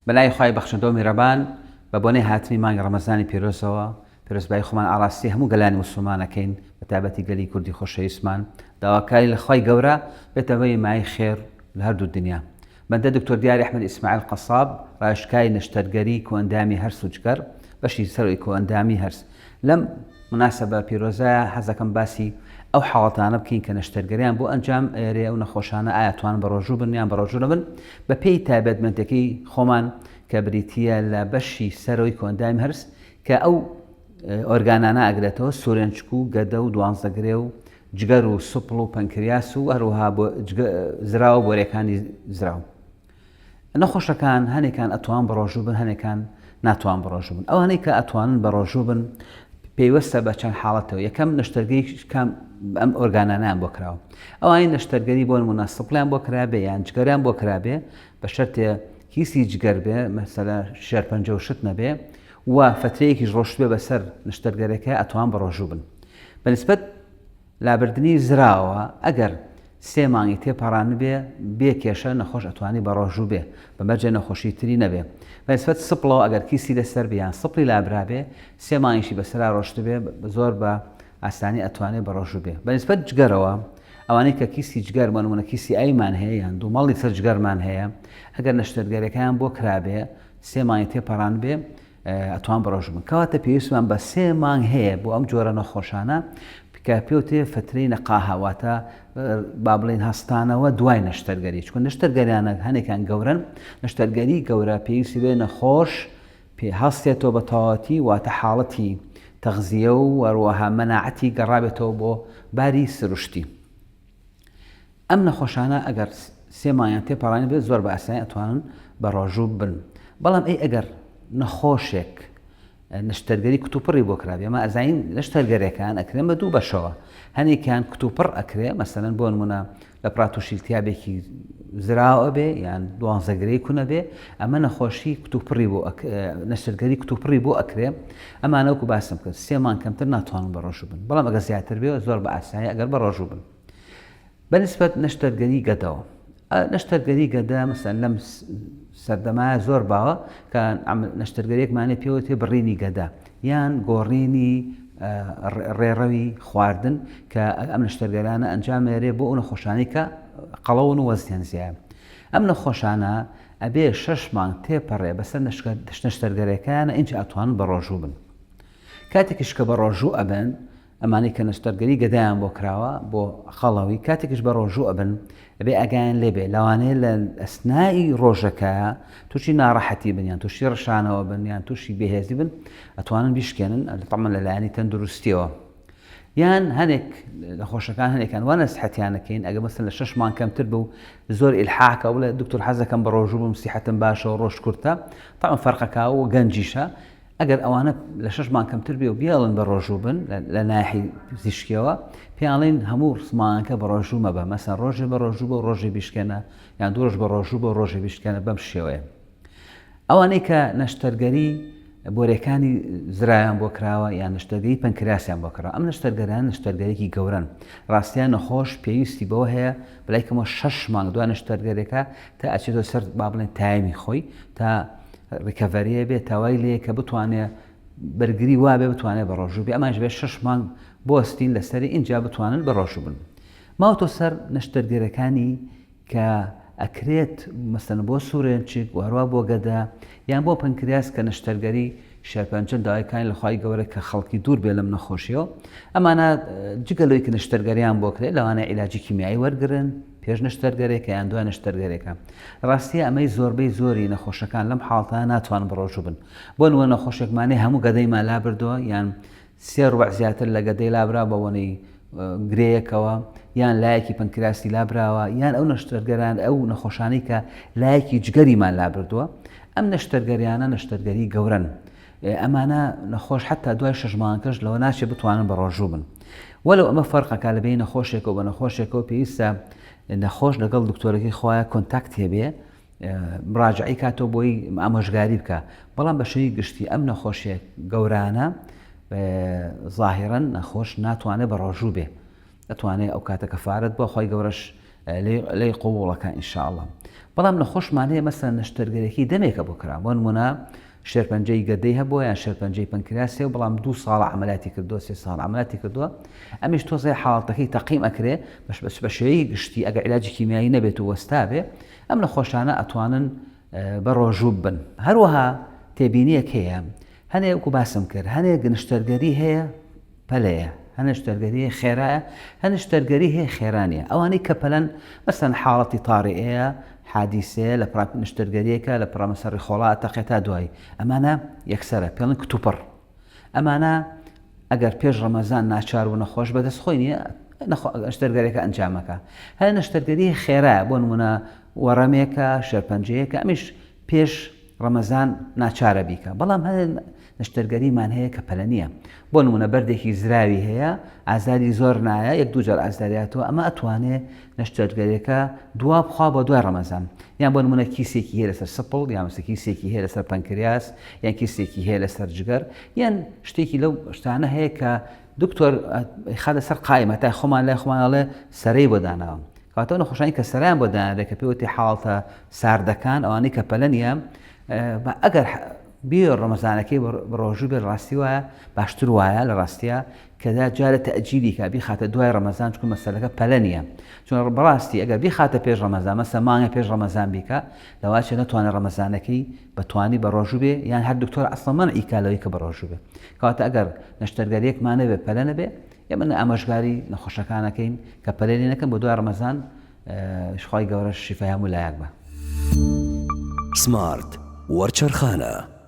بەلای خی بەخشندۆ میرەبان بە بۆنەی هاتنی مانگی ڕەمەزانی پیرۆزەوە پێرۆزبای خۆمان ئاڕاستی هەموو گەلانی موسڵمانەکەین بە تایبەتی گەلی کوردی خۆشەویستمان داواکاری لە خی گەورە بێتەوەی مای خێر لە هەردوو دنیا. بەندە دکتۆر دیاری ئەحمەد ئیسماعیل قەساب ڕایشکای نەشتەرگەری کۆئەندامی هەرس و جگەر بەشی سەرۆی کۆئەندامی هەرس. لەم مناسبە پیرۆزایە حەزەکەم باسی ئەو حاڵەتانە بکەین کە نەشتەرگەریان بۆ ئەنجام ئێرێ ئەو نەخۆشانە ئایا توانن بەڕۆژوو بن یان بەڕۆژوو نەبن بە پێی تایبەتمەندەکەی خۆمان کە بریتیە لە بەشی سەرۆی کۆئەندامی هەرس کە ئەو ئۆرگانانە ئەگرێتەوە سۆرێنچک و گەدە و دوانزەگرێ و جگەر و سوپڵ و پەنکریاس و هەروەها زراوە بۆرەکانی زراو. نەخۆشەکان هەنێکان ئەتوان بەڕۆژوو بن هەنێکان ناتوان بەڕۆژوو بن. ئەو هەنێک کە ئەتوانن بەڕۆژوو بن پێیوەستە بە چەند حاڵەتەوە. یەکەم نەشتەرگەری ئەم ئۆرگانانیان بۆ کراوە. ئەوانەی نەشتەرگەری بۆ نمونە سوپڵیان بۆ کرابێ یان جگەریان بۆ کرابێ بە شەرتێ هیچی جگەر بێ مەسەلە شێرپەنجە و شت نەبێ و فترەیەکیش ڕۆشت بێ بەسەر نەشتەرگەرەکە ئەتوان بەڕۆژوو بن. بەنسبەت لابردنی زراوە ئەگەر 3 مانگی تێپەڕان بێ کێشە نەخۆش ئەتوانی بەڕۆژوو بێ بەمەرجێ نەخۆشی تری نەبێ. بەنسبەت سپڵەوە ئەگەر کیسی لەسەر بیان سپڵی لابرابێ 3 مانگیشی بەسەرا ڕۆشت بێ زۆر بە ئاسانی ئەتوانێت بەڕۆژوو بێ. بەنسبەت جگەرەوە ئەوانەی کە کیسی جگەر بە نمونە کیسی ئایمان هەیە یان دوومەڵی سەر جگەرمان هەیە ئەگەر نەشتەرگەرەکەیان بۆ کرابێ 3 مانگی تێپەڕان بێ ئەتوان بەڕۆژوو بن. کەواتە پێویستمان بە 3 مانگ هەیە بۆ ئەم جۆرە نەخۆشانە کە پێوتێ فترەی نەقاهاواتە با بڵێن هەستانەوە دوای نەشتەرگەری چکن نەشتەرگەریانە هەنێکان گەورن نەشتەرگەری گەورە پێویستی بێ نەخۆش پێ هەستێتەوە بە تەواوەتی واتە حاڵەتی تەغزیە و هەروەها مەناعەتی گەڕابێتەوە بۆ باری سروشتی. ئەم نەخۆشانە ئەگەر 3 مانگیان تێپەڕانی بێت زۆر بە ئاسانی ئەتوانن بەڕۆژوو بن. بەڵام ئەگەر نەخۆشێک نەشتەرگەری کتوپڕی بۆ کرابێ ئەمە ئەزانین نەشتەرگەریەکان ئەکرێن بە دوو بەشەوە. هەنێکیان کتوپڕ ئەکرێ مەسەلەن بۆ نمونە لە پراتوشیلتیابێکی زراوە بێ یان دوانزەگرەی کوونە بێ ئەمە نەخۆشی کتوپڕی بۆ نەشتەرگەری کتوپڕی بۆ ئەکرێ ئەمانە وەکو باسم کرد 3 مانگ کەمتر ناتوانن بەڕۆژوو بن. بەڵام ئەگەر زیاتر بێ زۆر بە ئاسایی ئەگەر بەڕۆژوو بن. بەنسبەت نەشتەرگەری گەدەوە نەشتەرگەری گەدە مەسەلەن لەم سەردەمایە زۆر باوە کە نەشتەرگەریەکمانێ پێوتێ بڕینی گەدە یان گۆڕینی ڕێڕەوی خواردن کە ئەم نەشتەرگەرانە ئەنجامێرێ بۆ ئەو نەخۆشانەی کە قەڵەون و وەزنیان زیایە. ئەم نەخۆشانە ئەبێ 6 مانگ تێپەڕێ بەسەر نەشتەرگەریەکانە ئینجا ئەتوانن بەڕۆژوو بن. کاتێکیش کە بەڕۆژوو ئەبن ئەمانەی کە نەشتەرگەری گەدایان بۆ کراوە بۆ خەڵەوی کاتێکیش بەڕۆژوو ئەبن ئەبێ ئەگایان لێبێ لەوانەیە لە ئەسنایی ڕۆژەکەیە تووشی ناڕەحەتی بن یان تووشی ڕەشانەوە بن یان تووشی بێهێزی بن ئەتوانن بیشکێنن تەمەن لەلایەنی تەندروستیەوە. یان هەنێک نەخۆشەکان هەنێکان وانە سیحەتیانەکەین ئەگەر مەسەلەن لە 6 مانگ کەمتر بوو زۆر ئیلحاحکە بڵێ دکتۆر حەزەکەم بەڕۆژوو بم سیحەتم باشەوە ڕۆژ کورتە تەمەن فەرقەکە و گەنجیشە. ئەگەر ئەوانە لە 6 مانگ کەمتر بێ و بیاڵن بەڕۆژوو بن لە ناحی پزیشکیەوە پێیاڵێن هەموو مانگەکە بەڕۆژوو مەبە مەسەن ڕۆژێ بەڕۆژوو بۆ ڕۆژێ بیشکێنە یان 2 ڕۆژ بەڕۆژوو بۆ ڕۆژێ بیشکێنە بەم شێوەیە. ئەوانەی کە نەشتەرگەری بۆرەکانی زرایان بۆ کراوە یان نەشتەرگەری پەنکریاسیان بۆ کراوە ئەم نەشتەرگەران نەشتەرگەرێکی گەورن ڕاستیان نەخۆش پێویستی بەوە هەیە بەلایکەمەوە 6 مانگ دوای نەشتەرگەرێکە تا ئەچێتەوە سەر با بڵێن تایمی خۆی تا ڕیکەڤەریە بێت تاوای لێ کە بتوانێت بەرگری وابێ بتوانێت بەڕۆژوو بێ ئەمانش بێ 6 مانگ بۆستین لەسەری اینجا بتوانن بەڕۆژوو بن. ماوەتۆ سەر نەشتەرگەرەکانی کە ئەکرێت مەسەلەن بۆ سوورێنچێک و هەروە بۆ گەدە یان بۆ پەنکریاس کە نەشتەرگەری شێرپەنجە داوایەکانی لەخوای گەورە کە خەڵکی دوور بێ لەم نەخۆشیەوە ئەمانە جگەلەوەی کە نەشتەرگەریان بۆ کرێت لەوانە عیلاجی کیمیایی وەرگرن پێش نەشتەرگەرێکە یان دوای نەشتەرگەرێکە. ڕاستیە ئەمەی زۆربەی زۆری نەخۆشەکان لەم حاڵتە ناتوانن بەڕۆژوو بن. بۆ نوە نەخۆشێکمانەی هەموو گەدەیمان لابردووە یان 3 ڕوبع زیاتر لە گەدەی لابرا بە وەنەی گرەیەکەوە یان لایەکی پەنکراسی لابراوە یان ئەو نەشتەرگەران ئەو نەخۆشانەی کە لایەکی جگەریمان لابردووە ئەم نەشتەرگەریانە نەشتەرگەری گەورن. ئەمانە نەخۆش حتا دوای 6 مانگەکەش لەوە ناچێت بتوانن بەڕۆژوو بن. وەلو ئەمە فەرقەکە لەبەی نەخۆشێکەوە بە نەخۆشێکەوە پێویستە نەخۆش لەگەڵ دکتۆرەکەی خۆیان کۆنتاکت هەبێ مراجعی کاتۆ بۆی ئامۆژگاری بکە. بەڵام بە شێوەی گشتی ئەم نەخۆشیێک گەورانە ظاهیرەن نەخۆش ناتوانێت بەڕۆژوو بێ دەتوانێت ئەو کاتە کەفارەت بۆ خۆی گەورەش لێی قوبوڵەکە ئینشاءڵڵا. بەڵام نەخۆشمانەیە مەسەن نەشتەرگەرێکی دەمێکە بۆ کرا بۆ نمونە شێرپەنجەی گەدەی هەبووە یان شێرپەنجەی پەنکراسێ و بەڵام 2 ساڵ عملیاتی کردووە 3 ساڵ عملیاتی کردووە ئەمیش تۆزێ حاڵەتەکەی تەقیم ئەکرێ بە شێوەیەی گشتی ئەگەر عیلاجی کیمیایی نەبێت و وەستابێ ئەم نەخۆشانە ئەتوانن بە ڕۆژوو بن. هەروەها تێبینیەک هەیە هەنێ وەکو باسم کرد هەنێک نیشتەرگەری هەیە پەلەیە هەنێ شتەرگەری خێرایە هەنێ شتەرگەری هەیە خێرانیە ئەوانەی کە پەلەن مەسەن حاڵەتی تاڕیەیە حادیسەیە لە نیشتەرگەریەکە لە پڕەمەسەری خۆڵات تەقێتا دوایی ئەمانە یەکسەرە پێڵن کتوپڕ ئەمانە ئەگەر پێش ڕەمەزان ناچار و نەخۆش بەدەست خۆی نییە شتەرگەریەکە ئەنجامەکە هەنێ نیشتەرگەری خێرایە بۆ نمونە وەڕەمێکە شێرپەنجەیەکە ئەمیش پێش ڕەمەزان ناچارە بیکە بەڵام هەنێ نشتەرگەریمان هەیە کە پەلە نییە بۆ نمونە بەردێکی زراوی هەیە ئازاری زۆر نایە 1-2 جار ئازاریاتەوە ئەمە ئەتوانێت نشتەرگەریەکە دوا بخوا بۆ دوای ڕەمەزان یان بۆ نمونە کیسێکی هەیە لەسەر سپڵ یان کیسێکی هەیە لەسەر پەنکریاس یان کیسێکی هەیە لەسەر جگەر یان شتێکی لەو شتانە هەیە کە دکتۆر خا لەسەر قایمە تا خۆمان لای خۆمانڵێ سەرەی بۆ داناوە کاتەوە نەخۆشانی کە سەرایان بۆ دانادێت کە پێوەتی حاڵتە ساردەکان ئەوانەی کە پەلە نییە ئەگەر بێ ڕەمەزانەکەی ڕۆژوو بێ ڕاستی وایە باشتر وایە لە ڕاستیە کەدا جارە تەئجیلی کە بیخاتە دوای ڕەمەزان چون مەسەلەکە پەلە نییە چون بەڕاستی ئەگەر بیخاتە پێش ڕەمەزان مەسە مانگە پێش ڕەمەزان بیکە لەواتە نەتوانێت ڕەمەزانەکەی بەتوانی بە ڕۆژوو بێ یان هەر دکتۆر ئەسڵ مەنعی کالەوەی کە بە ڕۆژوو بێ کەواتە ئەگەر نەشتەرگەریەکمان نەبێ پەلە نەبێ ئێمە ئاماژگاری نەخۆشەکانەکەین کە پەلەی نەکەن بۆ دوای ڕەمەزان خوای گەورە شیفای هەموو لایەک بە. سمارت وەرچەرخانە